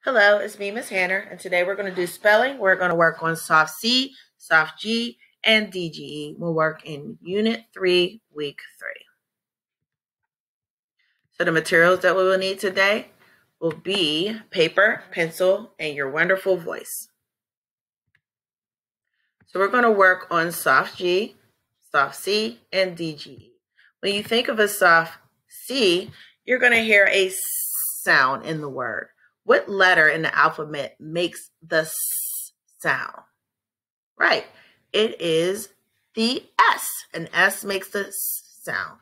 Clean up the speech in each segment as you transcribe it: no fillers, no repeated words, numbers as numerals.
Hello, it's me, Miss Hanner, and today we're going to do spelling. We're going to work on soft C, soft G, and DGE. We'll work in Unit 3, Week 3. So the materials that we will need today will be paper, pencil, and your wonderful voice. So we're going to work on soft G, soft C, and DGE. When you think of a soft C, you're going to hear a sound in the word. What letter in the alphabet makes the S sound? Right. It is the S. An S makes the S sound.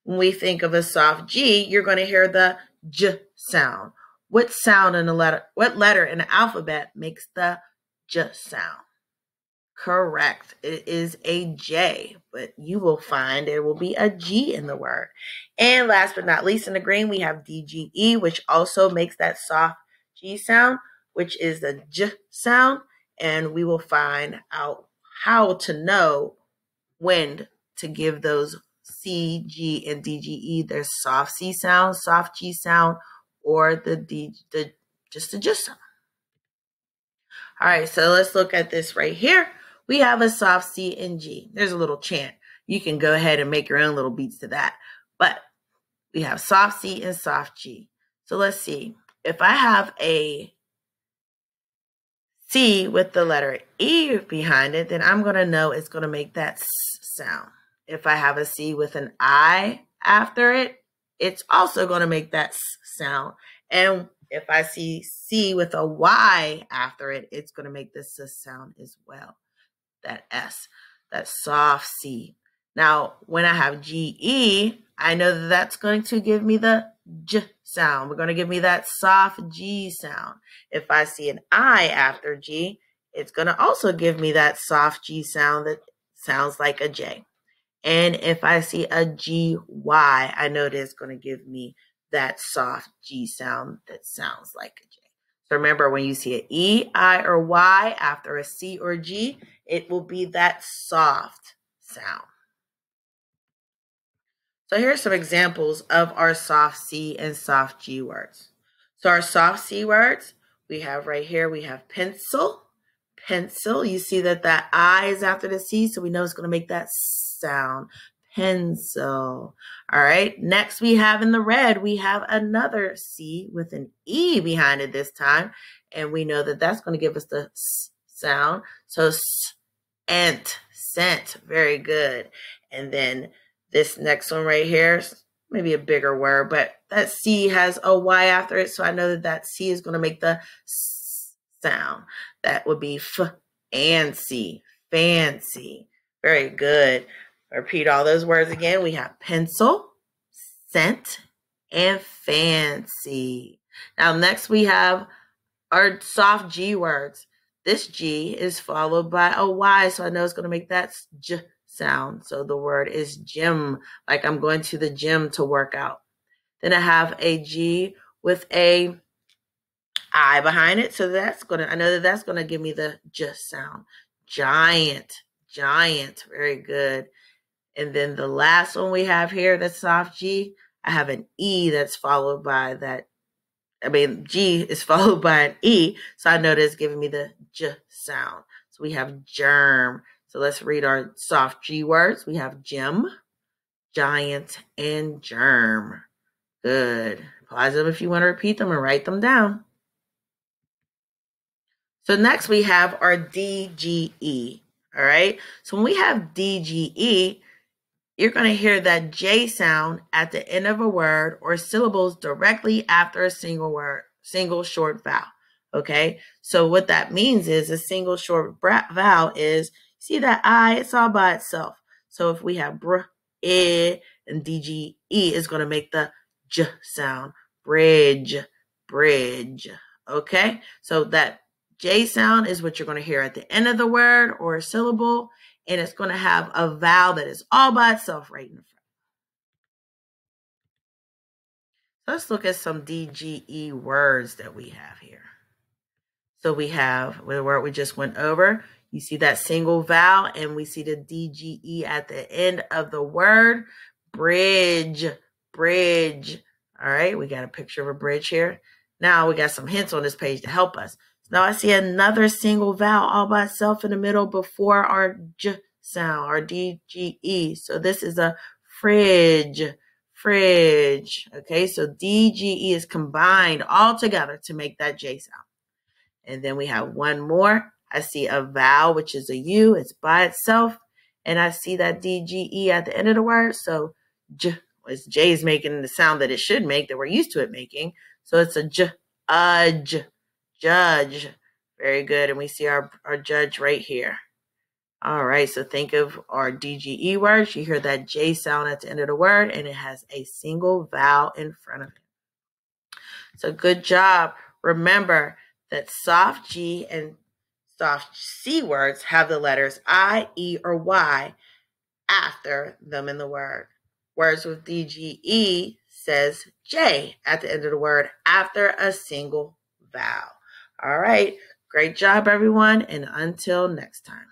When we think of a soft G, you're going to hear the J sound. What sound in the letter, what letter in the alphabet makes the J sound? Correct. It is a J, but you will find there will be a G in the word. And last but not least, in the green, we have DGE, which also makes that soft G sound, which is the J sound. And we will find out how to know when to give those C, G, and DGE their soft C sound, soft G sound, or just the J sound. All right, so let's look at this right here. We have a soft C and G. There's a little chant. You can go ahead and make your own little beats to that. But we have soft C and soft G. So let's see. If I have a C with the letter E behind it, then I'm going to know it's going to make that S sound. If I have a C with an I after it, it's also going to make that S sound. And if I see C with a Y after it, it's going to make this S sound as well. That S, that soft C. Now, when I have GE, I know that that's going to give me the J sound. We're going to give me that soft G sound. If I see an I after G, it's going to also give me that soft G sound that sounds like a J. And if I see a GY, I know that it's going to give me that soft G sound that sounds like a J. So remember, when you see an E, I, or Y after a C or G, it will be that soft sound. So here are some examples of our soft C and soft G words. So our soft C words, we have right here, we have pencil. Pencil, you see that that I is after the C, so we know it's going to make that sound. Pencil. All right, next we have in the red, we have another C with an E behind it this time, and we know that that's going to give us the S sound. So scent, very good. And then this next one right here, maybe a bigger word, but that C has a Y after it, so I know that that C is going to make the S sound. That would be fancy, fancy. Very good. Repeat all those words again. We have pencil, scent, and fancy. Now, next we have our soft G words. This G is followed by a Y, so I know it's going to make that J sound. So the word is gym, like I'm going to the gym to work out. Then I have a G with a I behind it, so I know that that's gonna give me the J sound. Giant, giant, very good. And then the last one we have here, that's soft G, I have an E that's followed by that. G is followed by an E, so I know that's giving me the J sound. So we have germ. So let's read our soft G words. We have gym, giant, and germ. Good. Pause them if you want to repeat them and write them down. So next we have our DGE, all right? So when we have DGE, you're going to hear that J sound at the end of a word or syllables directly after a single word, single short vowel, okay? So what that means is a single short vowel is, see that I, it's all by itself. So if we have br, and DGE is going to make the J sound, bridge, bridge, okay? So that J sound is what you're going to hear at the end of the word or a syllable, and it's going to have a vowel that is all by itself right in the front. So let's look at some DGE words that we have here. So we have the word we just went over. You see that single vowel, and we see the DGE at the end of the word. Bridge, bridge. All right, we got a picture of a bridge here. Now we got some hints on this page to help us. Now I see another single vowel all by itself in the middle before our J sound, our DGE. So this is a fridge, fridge. Okay, so DGE is combined all together to make that J sound. And then we have one more. I see a vowel, which is a U. It's by itself. And I see that DGE at the end of the word. So J is making the sound that it should make, that we're used to it making. So it's a J, judge. Very good. And we see our judge right here. All right. So think of our DGE words. You hear that J sound at the end of the word, and it has a single vowel in front of it. So good job. Remember that soft G and soft C words have the letters I, E, or Y after them in the word. Words with DGE says J at the end of the word after a single vowel. All right. Great job, everyone. And until next time.